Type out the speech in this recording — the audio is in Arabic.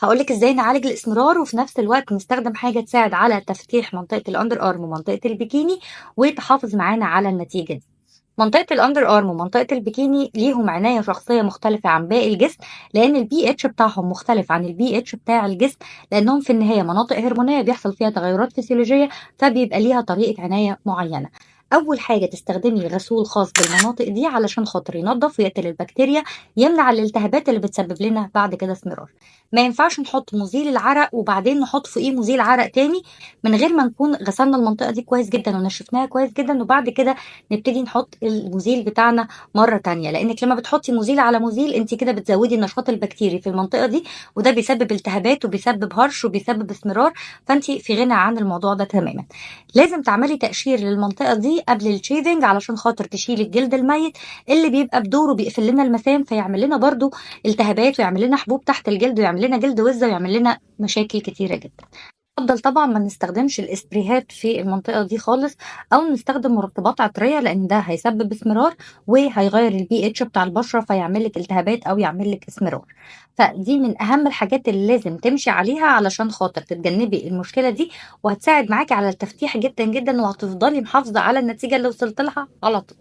هاقول لِك إزاي نعالج الإسمرار وفي نفس الوقت نستخدم حاجة تساعد على تفتيح منطقة الunder arm ومنطقة البيكيني وتحافظ معانا على النتيجة دي. منطقة الunder arm ومنطقة البيكيني ليهم عناية شخصية مختلفة عن باقي الجسم، لأن الpH بتاعهم مختلف عن الpH بتاع الجسم، لأنهم في النهاية مناطق هرمونية بيحصل فيها تغيرات فسيولوجية، فبيبقى ليها طريقة عناية معينة. أول حاجة تستخدمي غسول خاص بالمناطق دي علشان خاطر ينضف ويقتل البكتيريا، يمنع الالتهابات اللي بتسبب لنا بعد كده اسمرار. ما ينفعش نحط مزيل العرق وبعدين نحط فوقيه مزيل عرق تاني من غير ما نكون غسلنا المنطقة دي كويس جدًا ونشفناها كويس جدًا، وبعد كده نبتدي نحط المزيل بتاعنا مرة تانية، لأنك لما بتحطي مزيل على مزيل انت كده بتزودي النشاط البكتيري في المنطقة دي، وده بيسبب التهابات وبيسبب هرش وبيسبب اسمرار، فانت في غنى عن الموضوع ده تماما. لازم تعملي تقشير للمنطقة دي قبل الشيفنج علشان خاطر تشيلي الجلد الميت اللي بيبقى بدوره بيقفل لنا المسام، فيعمل لنا برضو التهابات ويعمل لنا حبوب تحت الجلد ويعمل لنا جلد وزة ويعمل لنا مشاكل كتيرة جدا. يفضل طبعا ما نستخدمش الاسبريهات في المنطقة دي خالص، او نستخدم مرطبات عطرية لان ده هيسبب اسمرار وهيغير الpH بتاع البشرة فيعمل لك التهابات او يعمل لك اسمرار. فدي من اهم الحاجات اللي لازم تمشي عليها علشان خاطر تتجنبي المشكلة دي، وهتساعد معاكي على التفتيح جدا جدا، وهتفضلي محافظة على النتيجة اللي وصلت لها على طول.